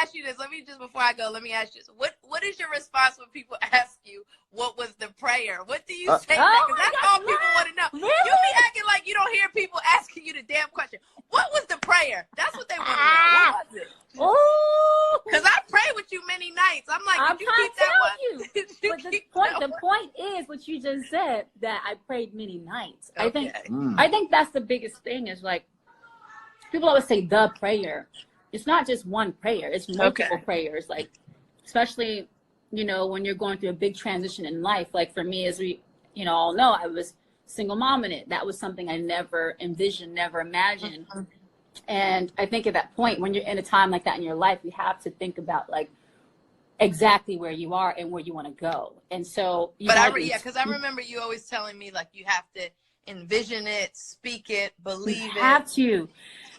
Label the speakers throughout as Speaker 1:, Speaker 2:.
Speaker 1: ask you this. Let me just, before I go, let me ask you this. What is your response when people ask you what was the prayer? What do you say? Because that's all people want to know.
Speaker 2: Really?
Speaker 1: You be acting like you don't hear people asking you the damn question. What was the prayer? That's what they want to know. What was it?
Speaker 2: Oh,
Speaker 1: because I pray with you many nights. I'm like,
Speaker 2: I'm
Speaker 1: did you keep that one?
Speaker 2: you. But the point is what you just said, that I prayed many nights.
Speaker 1: Okay.
Speaker 2: I think that's the biggest thing, is like, people always say the prayer. It's not just one prayer. It's multiple prayers. Like, especially, you know, when you're going through a big transition in life. Like for me, as we, you know, all know, I was single mom in it. That was something I never envisioned, never imagined. Mm-hmm. And I think at that point, when you're in a time like that in your life, you have to think about like exactly where you are and where you want to go. And so,
Speaker 1: because I remember you always telling me like you have to envision it, speak it, believe it.
Speaker 2: You have to,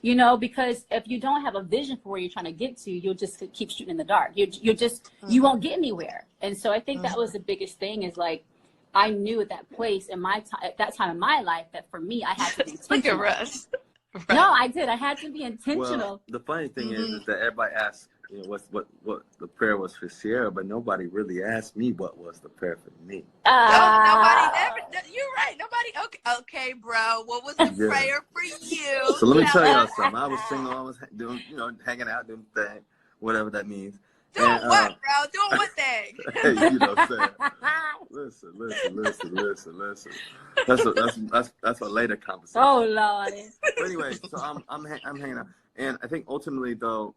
Speaker 2: you know, because if you don't have a vision for where you're trying to get to, you'll just keep shooting in the dark. You just you won't get anywhere. And so I think that was the biggest thing, is like, I knew at that place in my time, at that time in my life, that for me, I had to be intentional.
Speaker 1: Look at Russ.
Speaker 2: Right. No, I did. I had to be intentional.
Speaker 3: Well, the funny thing is that everybody asks, you know, what the prayer was for Ciara, but nobody really asked me what was the prayer for me.
Speaker 1: Nobody ever. You're right. Nobody. Okay, bro. What was the prayer for you?
Speaker 3: So let me tell y'all something. I was single. I was doing, you know, hanging out, doing thing, whatever that means.
Speaker 1: Doing what, bro? Doing what thing?
Speaker 3: Hey, you know what I'm saying? Listen. That's a later conversation.
Speaker 2: Oh Lord.
Speaker 3: But anyway, so I'm hanging out, and I think ultimately though,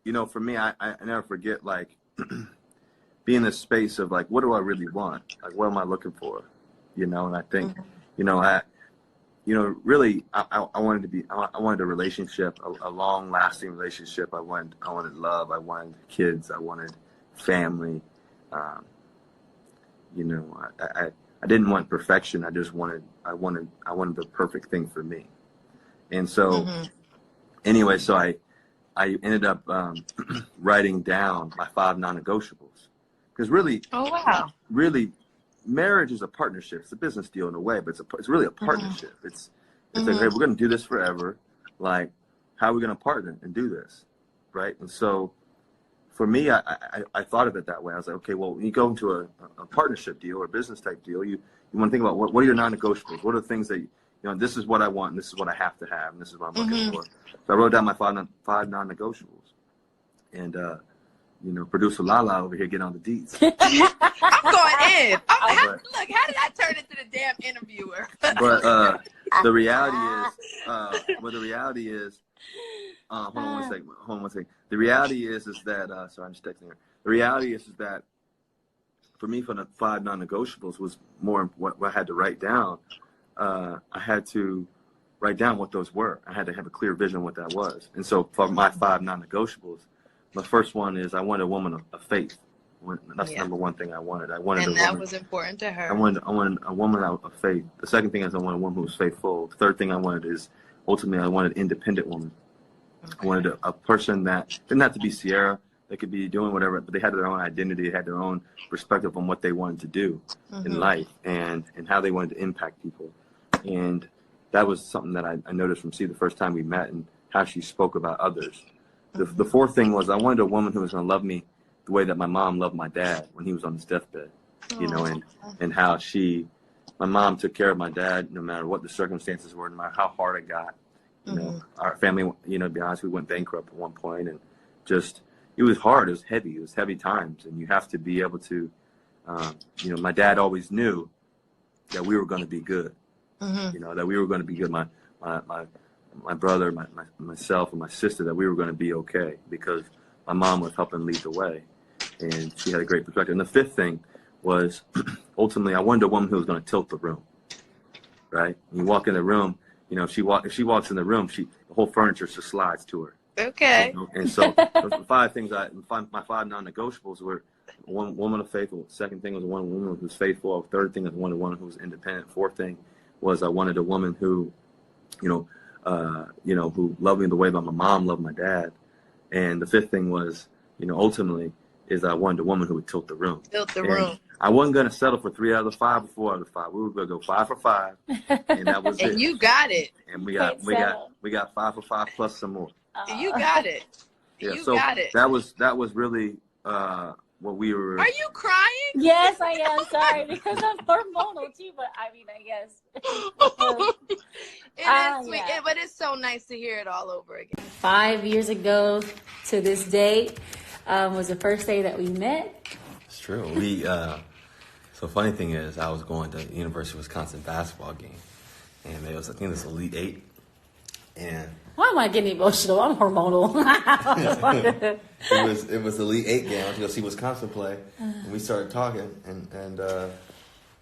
Speaker 3: you know, for me, I never forget like being in a space of like, what do I really want? Like, what am I looking for? You know, and I think, you know, really, I wanted a relationship, a long-lasting relationship. I wanted love. I wanted kids. I wanted family. You know, I didn't want perfection. I wanted the perfect thing for me. And so, anyway, so I ended up writing down my 5 non-negotiables, because really, really, marriage is a partnership. It's a business deal in a way, but it's really a partnership. It's like, hey, we're going to do this forever. Like, how are we going to partner and do this, right? And so, for me, I thought of it that way. I was like, okay, well, when you go into a partnership deal or a business type deal, you want to think about what are your non-negotiables? What are the things that, you know, this is what I want, and this is what I have to have, and this is what I'm looking for. So I wrote down my 5 non-negotiables, and you know, producer Lala over here getting on the deets.
Speaker 1: I'm going in. Look, how did I turn into the damn interviewer?
Speaker 3: But the reality is, hold on one second. The reality is that, sorry, I'm just texting her. The reality is that for me, for the 5 non-negotiables was more what I had to write down. I had to write down what those were. I had to have a clear vision of what that was. And so for my 5 non-negotiables, the first one is I wanted a woman of faith. That's the number one thing I wanted.
Speaker 1: And that was important to her.
Speaker 3: I wanted a woman of faith. The second thing is I wanted a woman who was faithful. The third thing I wanted is, ultimately, I wanted an independent woman. Okay. I wanted a person that didn't have to be Ciara. They could be doing whatever, but they had their own identity. They had their own perspective on what they wanted to do in life and how they wanted to impact people. And that was something that I noticed from the first time we met, and how she spoke about others. The fourth thing was I wanted a woman who was going to love me the way that my mom loved my dad when he was on his deathbed, you know, and how my mom took care of my dad no matter what the circumstances were, no matter how hard it got. You know, our family, you know, to be honest, we went bankrupt at one point, and just, it was hard. It was heavy times, and you have to be able to, you know, my dad always knew that we were going to be good, you know, that we were going to be good. My brother, myself, and my sister, that we were going to be okay because my mom was helping lead the way, and she had a great perspective. And the fifth thing was, ultimately, I wanted a woman who was going to tilt the room, right? When you walk in the room, you know, if she walks in the room, the whole furniture just slides to her.
Speaker 1: Okay.
Speaker 3: You know? And so the 5 things, my 5 non-negotiables were one woman of faith. Second thing was one woman who was faithful. Third thing was one woman who was independent. Fourth thing was I wanted a woman who, who loved me the way that my mom loved my dad. And the fifth thing was, you know, ultimately, is I wanted a woman who would tilt the room. I wasn't going to settle for 3 out of 5 or 4 out of 5. We were going to go 5 for 5, and that was it.
Speaker 1: And you got it.
Speaker 3: And we got 5 for 5 plus some more.
Speaker 1: You got it.
Speaker 3: Yeah,
Speaker 1: You
Speaker 3: so
Speaker 1: got it.
Speaker 3: that was really what we were.
Speaker 1: Are you crying?
Speaker 2: Yes, I am. Sorry, because I'm hormonal too. But I mean, I guess
Speaker 1: It is sweet,
Speaker 2: yeah.
Speaker 1: but it's so nice to hear it all over again.
Speaker 2: 5 years ago to this date was the first day that we met.
Speaker 4: It's true. So funny thing is, I was going to the University of Wisconsin basketball game, and I think it was Elite Eight, and
Speaker 2: Why am I getting emotional? I'm hormonal.
Speaker 4: it was the Elite Eight game. I went to go see Wisconsin play, and we started talking, and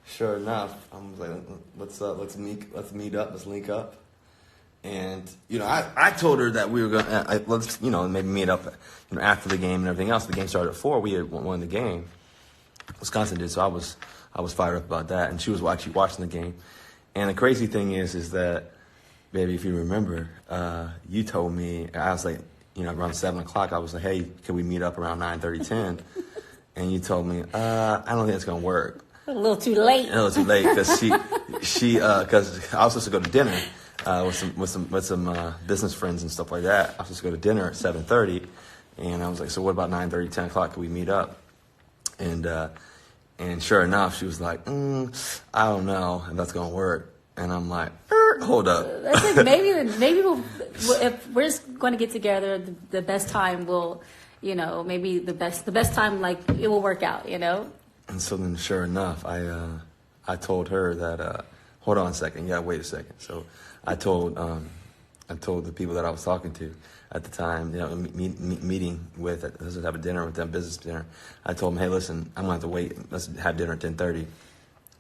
Speaker 4: sure enough, I was like, "What's up? Let's meet up. Let's link up." And I told her that we were gonna let's maybe meet up after the game and everything else. The game started at 4. We had won the game. Wisconsin did, so I was fired up about that, and she was actually watching the game. And the crazy thing is that, baby, if you remember, you told me, I was like, around 7 o'clock, I was like, hey, can we meet up around 9:30, 10? And you told me, I don't think it's gonna work.
Speaker 2: A little too late.
Speaker 4: A little too late because because I was supposed to go to dinner with some business friends and stuff like that. I was supposed to go to dinner at 7:30, and I was like, so what about 9:30, 10 o'clock? Can we meet up? And sure enough, she was like, I don't know if that's gonna work. And I'm like, hold up.
Speaker 2: I think maybe we'll, if we're just going to get together, the best time will, maybe the best time, like it will work out,
Speaker 4: And so then, sure enough, I told her that hold on a second, you gotta wait a second. So I told the people that I was talking to at the time, meeting with, let's have a dinner with them, business dinner. I told them, hey, listen, I'm gonna have to wait. Let's have dinner at 10:30.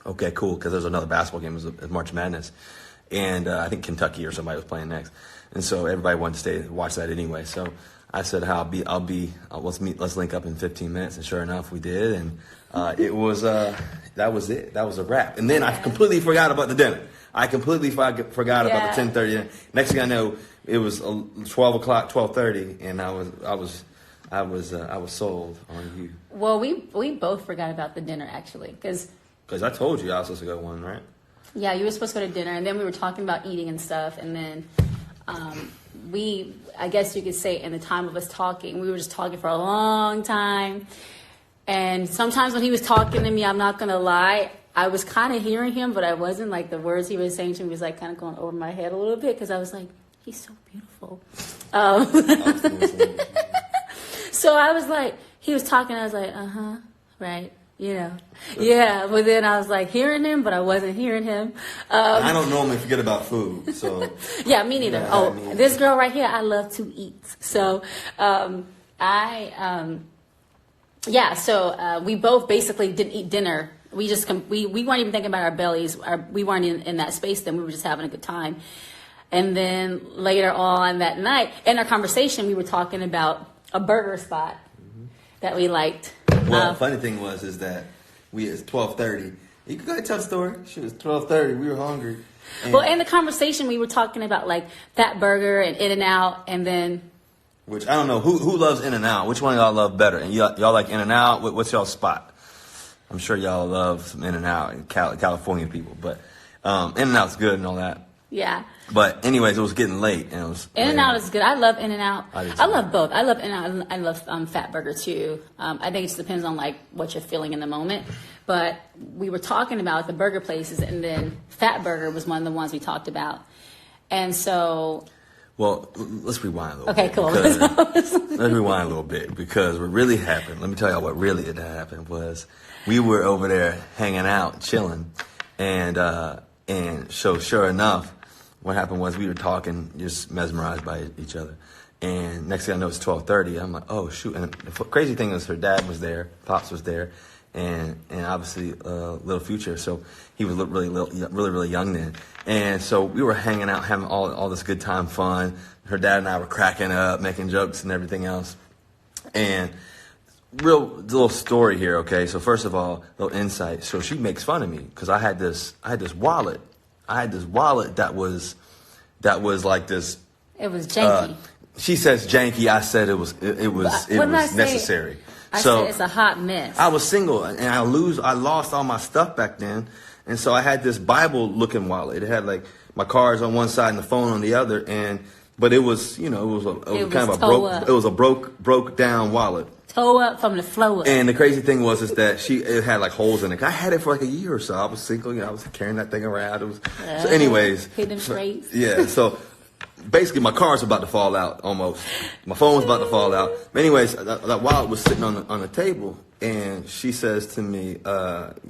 Speaker 4: Okay, cool, because there's another basketball game. It was March Madness, and I think Kentucky or somebody was playing next, and so everybody wanted to stay and watch that anyway. So I said, let's link up in 15 minutes, and sure enough, we did, and that was it. That was a wrap. And then I completely forgot about the dinner. I completely forgot about the 10:30 dinner. Next thing I know, it was 12 o'clock, 12:30, and I was sold on you.
Speaker 2: Well, we both forgot about the dinner actually, because
Speaker 4: I told you I was supposed to go to one, right?
Speaker 2: Yeah, you were supposed to go to dinner, and then we were talking about eating and stuff, and then I guess you could say in the time of us talking, we were just talking for a long time. And sometimes when he was talking to me, I'm not going to lie, I was kind of hearing him, but I wasn't. Like the words he was saying to me was like kind of going over my head a little bit, because I was like, he's so beautiful. So I was like, he was talking, I was like, right. Yeah, but then I was like hearing him, but I wasn't hearing him.
Speaker 4: I don't normally forget about food, so.
Speaker 2: Yeah, me neither. This girl right here, I love to eat. So, so we both basically didn't eat dinner. We weren't even thinking about our bellies. We weren't in that space then. We were just having a good time. And then later on that night, in our conversation, we were talking about a burger spot that we liked.
Speaker 4: Well, the funny thing is that it's 12:30. You can go ahead and tell the story. She was 12:30. We were hungry.
Speaker 2: Well, in the conversation, we were talking about like Fat Burger and In-N-Out, and then.
Speaker 4: Which I don't know who loves In-N-Out. Which one of y'all love better? And y'all like In-N-Out? What's y'all's spot? I'm sure y'all love some In-N-Out and California people, but In-N-Out's good and all that.
Speaker 2: Yeah.
Speaker 4: But anyways, it was getting late, and it was.
Speaker 2: In-N-Out is good. I love In-N-Out. I love both. I love In-N-Out. I love Fat Burger too. I think it just depends on like what you're feeling in the moment. But we were talking about the burger places, and then Fat Burger was one of the ones we talked about. And so.
Speaker 4: Well, let's rewind a little
Speaker 2: bit. Okay, cool.
Speaker 4: Let's rewind a little bit, because what really happened, let me tell y'all what really had happened was we were over there hanging out, chilling, and so sure enough, what happened was we were talking, just mesmerized by each other. And next thing I know, it's 12:30. I'm like, oh, shoot. And the crazy thing is her dad was there, Pops was there, and obviously Little Future. So he was really young then. And so we were hanging out, having all this good time, fun. Her dad and I were cracking up, making jokes and everything else. And little story here, okay? So first of all, little insight. So she makes fun of me because I had this wallet. I had this wallet that was like this. It was janky. She says janky. I said it was necessary.
Speaker 2: I said it's a hot mess.
Speaker 4: I was single and I lost all my stuff back then, and so I had this Bible looking wallet. It had like my cards on one side and the phone on the other, and
Speaker 3: But it was, it was kind of a broke down wallet.
Speaker 2: Toe up from the floor.
Speaker 3: And the crazy thing was is that it had like holes in it. I had it for like a year or so. I was single, I was carrying that thing around. It was so anyways.
Speaker 2: Hidden trace.
Speaker 3: Yeah, so basically my car's about to fall out almost. My phone was about to fall out. But anyways, that wallet was sitting on the table, and she says to me,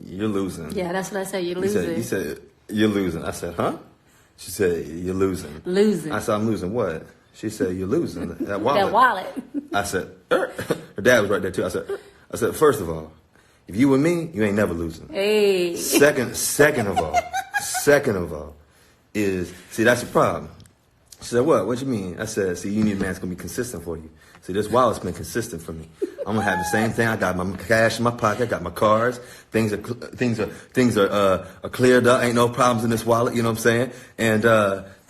Speaker 3: "You're losing."
Speaker 2: Yeah, that's what I said. You're losing.
Speaker 3: You said you're losing. I said, "Huh?" She said, "You're losing."
Speaker 2: Losing.
Speaker 3: I said, "I'm losing what?" She said, "You're losing that wallet."
Speaker 2: That wallet.
Speaker 3: I said, Her dad was right there too. I said, first of all, if you with me, you ain't never losing.
Speaker 2: Hey.
Speaker 3: Second of all, is see that's the problem. She said, what? What you mean? I said, see, you need a man that's gonna be consistent for you. See, this wallet's been consistent for me. I'm gonna have the same thing. I got my cash in my pocket. I got my cards. Things are cleared up. Ain't no problems in this wallet. You know what I'm saying? And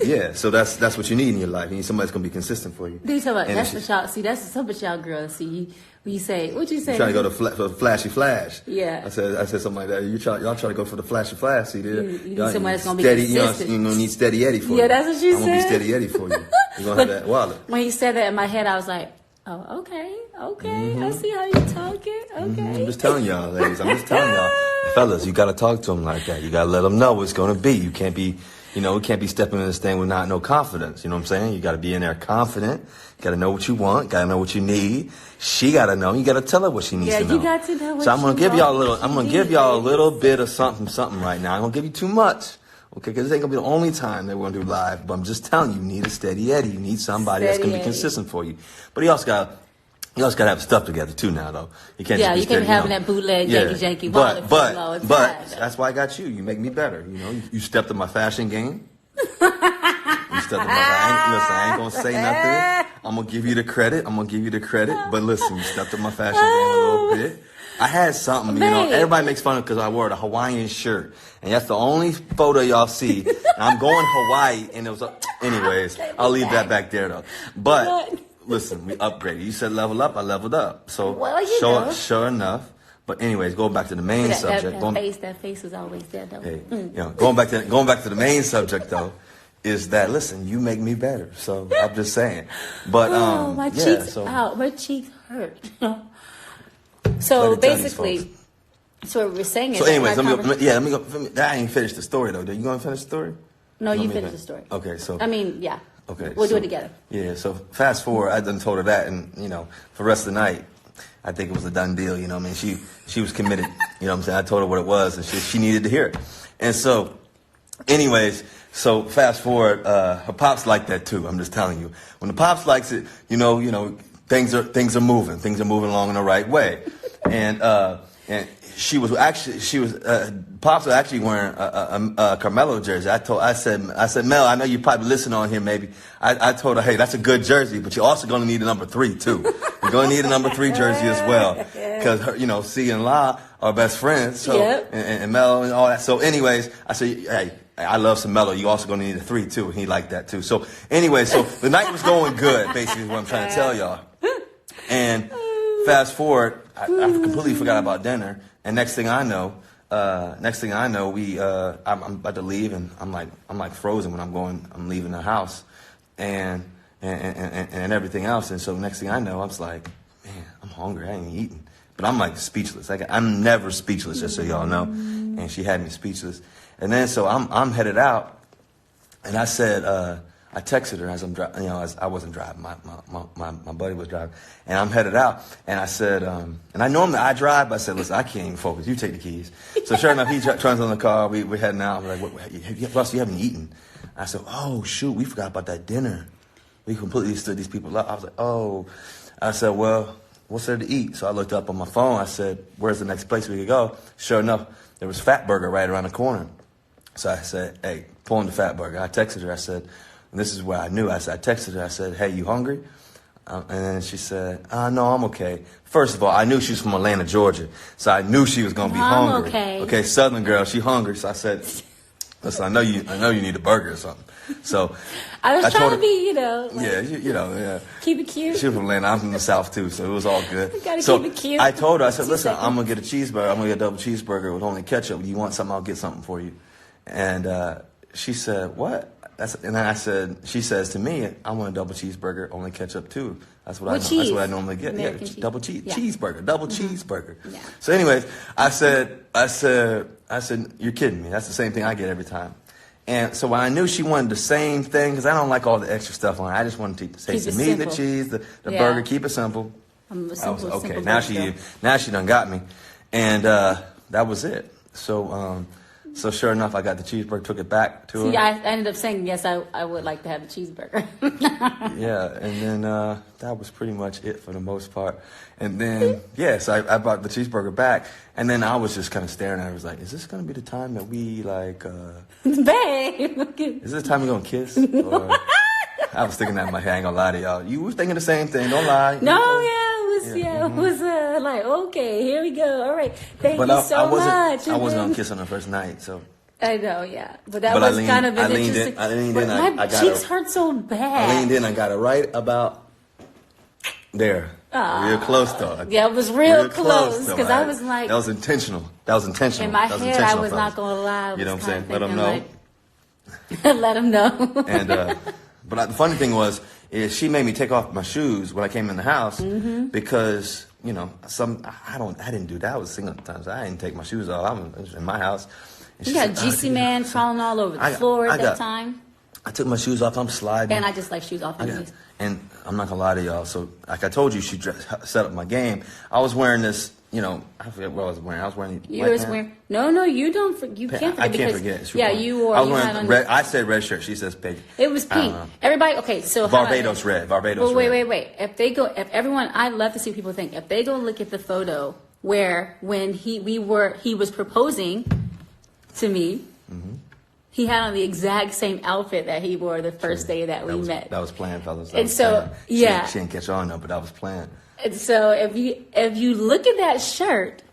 Speaker 3: yeah, so that's what you need in your life. You need somebody that's gonna be consistent for you.
Speaker 2: That's what y'all see. That's some of y'all girls see. When you say, what you say?
Speaker 3: Trying to go to for the flashy flash.
Speaker 2: Yeah.
Speaker 3: I said something like that. Y'all try to go for the flashy flash. See,
Speaker 2: you need somebody that's gonna
Speaker 3: steady,
Speaker 2: be consistent.
Speaker 3: You're gonna need steady Eddie for you.
Speaker 2: Yeah, that's what she
Speaker 3: I'm
Speaker 2: said.
Speaker 3: gonna be steady Eddie for you. You're gonna have that wallet.
Speaker 2: When he said that in my head, I was like, oh, okay.
Speaker 3: Mm-hmm.
Speaker 2: I see how you talking. Okay.
Speaker 3: Mm-hmm. I'm just telling y'all, ladies. I'm just telling y'all, fellas. You gotta talk to them like that. You gotta let them know what it's gonna be. You can't be. We can't be stepping in this thing with no confidence. You know what I'm saying? You got to be in there confident. You got to know what you want. Got to know what you need. She got to know. You got to tell her what she needs to know.
Speaker 2: Yeah, you got to know what
Speaker 3: So I'm gonna give y'all a
Speaker 2: need.
Speaker 3: little bit of something right now. I'm gonna give you too much, okay? Because this ain't gonna be the only time that we're gonna do live. But I'm just telling you, you need a steady Eddie. You need somebody that's gonna be consistent for you. But you also got to have stuff together too now, though. You can't.
Speaker 2: Yeah,
Speaker 3: just be
Speaker 2: you can't
Speaker 3: steady,
Speaker 2: be having that bootleg, janky wallet.
Speaker 3: But that's why I got you. You make me better. You stepped up my fashion game. You stepped up I ain't gonna say nothing. I'm gonna give you the credit. But listen, you stepped up my fashion game a little bit. I had something, everybody makes fun of because I wore the Hawaiian shirt. And that's the only photo y'all see. And I'm going Hawaii, and it was anyways, I'll leave that back there though. But listen, we upgraded. You said level up, I leveled up. So sure enough. But anyways, going back to the main subject.
Speaker 2: That face is always there though.
Speaker 3: Hey, going back to the main subject though, is that listen, you make me better. So I'm just saying. But
Speaker 2: my cheeks out. My cheeks hurt. So basically, so what we're saying is.
Speaker 3: So anyways, let me go. I ain't finished the story though. Are you gonna finish the story?
Speaker 2: No, you finish the story.
Speaker 3: Okay, so.
Speaker 2: Yeah.
Speaker 3: Okay.
Speaker 2: We'll do it together.
Speaker 3: Yeah. So fast forward, I done told her that, and for the rest of the night, I think it was a done deal. She was committed. You know what I'm saying? I told her what it was, and she needed to hear it. And so, anyways, so fast forward, her pops like that too. I'm just telling you, when the pops likes it, things are moving. Things are moving along in the right way. And Pops was actually wearing a Carmelo jersey. I said, Mel, I know you probably listen on here maybe. I told her, hey, that's a good jersey, but you're also going to need a number 3 too. You're going to need a number 3 jersey as well. Because, C and La are best friends. So, and Mel and all that. So anyways, I said, hey, I love some Melo. You also going to need a 3 too. And he liked that too. So anyway, so the night was going good, basically is what I'm trying to tell y'all. And fast forward, I completely forgot about dinner. And next thing I know, I'm about to leave, and I'm like frozen when I'm leaving the house, and everything else. And so next thing I know, I was like, man, I'm hungry. I ain't eating, but I'm like speechless. I'm never speechless, just so y'all know. And she had me speechless. And then so I'm headed out, and I said. I texted her as I'm driving, as I wasn't driving, my buddy was driving, and I'm headed out, and I said, and I normally I drive, but I said, listen, I can't even focus, you take the keys. So sure enough, he turns on the car, we're heading out, I'm like, Russ, you haven't eaten. I said, oh shoot, we forgot about that dinner. We completely stood these people up. I was like, oh, I said, well, what's there to eat? So I looked up on my phone, I said, where's the next place we could go? Sure enough, there was Fat Burger right around the corner. So I said, hey, pull in the Fat Burger. I texted her, I said, and this is where I knew. I texted her. I said, hey, you hungry? And then she said, no, I'm okay. First of all, I knew she was from Atlanta, Georgia. So I knew she was going to be hungry. Okay, Southern girl, she hungry. So I said, listen, I know you need a burger or something. So
Speaker 2: I was trying to be,
Speaker 3: yeah.
Speaker 2: Keep it cute.
Speaker 3: She was from Atlanta. I'm from the South, too, so it was all good.
Speaker 2: You gotta keep it cute.
Speaker 3: I told her, I said, listen, I'm going to get a cheeseburger. I'm going to get a double cheeseburger with only ketchup. You want something, I'll get something for you. And she said, what?
Speaker 4: And then she says to me, I want a double cheeseburger, only ketchup too. That's what
Speaker 2: With cheese.
Speaker 4: That's what I normally get.
Speaker 2: American
Speaker 4: Yeah,
Speaker 2: cheese.
Speaker 4: double cheese,
Speaker 2: Yeah.
Speaker 4: cheeseburger, double cheeseburger.
Speaker 2: Yeah.
Speaker 4: So anyways, I said, you're kidding me. That's the same thing I get every time. And so when I knew she wanted the same thing, because I don't like all the extra stuff on it, I just wanted to say
Speaker 2: Keep it
Speaker 4: me, the
Speaker 2: simple.
Speaker 4: cheese, the
Speaker 2: Yeah.
Speaker 4: burger, keep it simple.
Speaker 2: I'm a
Speaker 4: I was
Speaker 2: simple,
Speaker 4: okay.
Speaker 2: simple
Speaker 4: Now
Speaker 2: girl.
Speaker 4: she done got me, and that was it. So sure enough, I got the cheeseburger, took it back to her.
Speaker 2: See, I ended up saying yes. I would like to have a cheeseburger.
Speaker 4: Yeah, and then that was pretty much it for the most part. And then so I brought the cheeseburger back, and then I was just kind of staring at her. I was like, "Is this gonna be the time that we like?
Speaker 2: Babe.
Speaker 4: Is this the time we're gonna kiss?" Or, I was thinking that in my head. I ain't gonna lie to y'all. You were thinking the same thing. Don't lie.
Speaker 2: No, it was like, okay, here we go. All right, thank you so much.
Speaker 4: I wasn't gonna kiss on the first night, so.
Speaker 2: I know, yeah, but that was kind of an interesting.
Speaker 4: I leaned in.
Speaker 2: My cheeks hurt so bad.
Speaker 4: I leaned in. I got it right about there. Real close though.
Speaker 2: Yeah, it was real close
Speaker 4: though.
Speaker 2: because I was like,
Speaker 4: that was intentional. In
Speaker 2: my head, I was not gonna lie.
Speaker 4: You know what I'm saying? Let them know.
Speaker 2: Let them know.
Speaker 4: And but the funny thing is she made me take off my shoes when I came in the house because I didn't do that. I was single times. I didn't take my shoes off. I was in my house. And
Speaker 2: You got GC man crawling all over the floor at that time.
Speaker 4: I took my shoes off. I'm sliding.
Speaker 2: And I just like shoes off.
Speaker 4: And I'm not gonna lie to y'all. So like I told you, she set up my game. I was wearing this. I forget what I was wearing. I was wearing.
Speaker 2: No, you don't. You can't forget.
Speaker 4: I can't forget.
Speaker 2: You wore.
Speaker 4: I was wearing red. I said red shirt. She says pink.
Speaker 2: It was pink. Everybody. Okay, so
Speaker 4: Barbados red. Barbados.
Speaker 2: Well, wait. If everyone, I love to see what people think. If they go look at the photo when he was proposing to me. He had on the exact same outfit that he wore the first day that we met.
Speaker 4: That was planned, fellas.
Speaker 2: And so, yeah.
Speaker 4: She didn't catch on though, but that was planned.
Speaker 2: And so if you look at that shirt,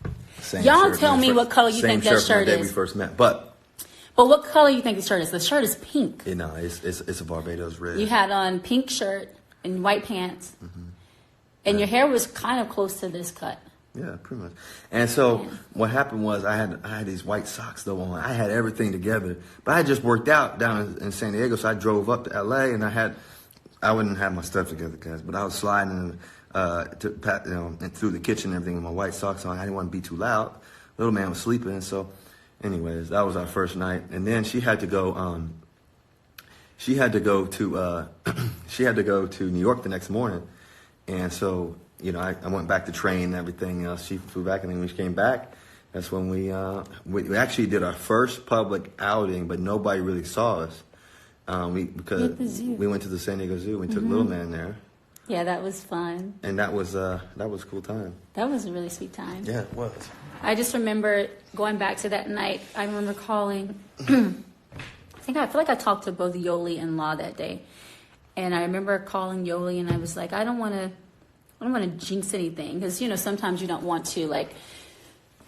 Speaker 2: y'all tell me what color you think that shirt is.
Speaker 4: Same shirt from the day we first met, but
Speaker 2: what color you think the shirt is? The shirt is pink.
Speaker 4: It's a Barbados red.
Speaker 2: You had on pink shirt and white pants, and your hair was kind of close to this cut.
Speaker 4: Yeah, pretty much. And so what happened was I had these white socks though on. I had everything together, but I had just worked out down in San Diego, so I drove up to LA, and I wouldn't have my stuff together, guys, but I was sliding and through the kitchen and everything with my white socks on. I didn't want to be too loud. Little man was sleeping, so anyways, that was our first night, and then she had to go. She had to go to New York the next morning, and so. I went back to train and everything else. She flew back, and then when she came back, that's when we actually did our first public outing, but nobody really saw us because we went to the San Diego Zoo. We took Little Man there. Yeah, that was fun. And that was a cool time. That was a really sweet time. Yeah, it was. I just remember going back to that night. I remember calling. I feel like I talked to both Yoli and Law that day, and I remember calling Yoli, and I was like, I don't want to jinx anything because sometimes you don't want to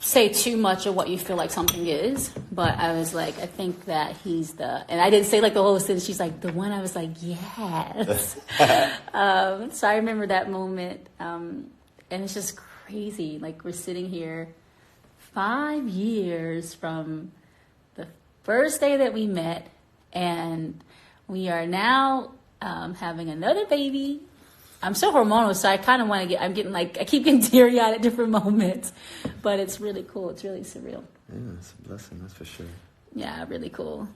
Speaker 4: say too much of what you feel like something is. But I was like, I think that he's and I didn't say the whole sentence. She's like the one. I was like, yes. So I remember that moment, and it's just crazy. We're sitting here 5 years from the first day that we met, and we are now having another baby. I'm so hormonal, so I kind of want to I keep getting teary-eyed at different moments. But it's really cool. It's really surreal. Yeah, it's a blessing, that's for sure. Yeah, really cool.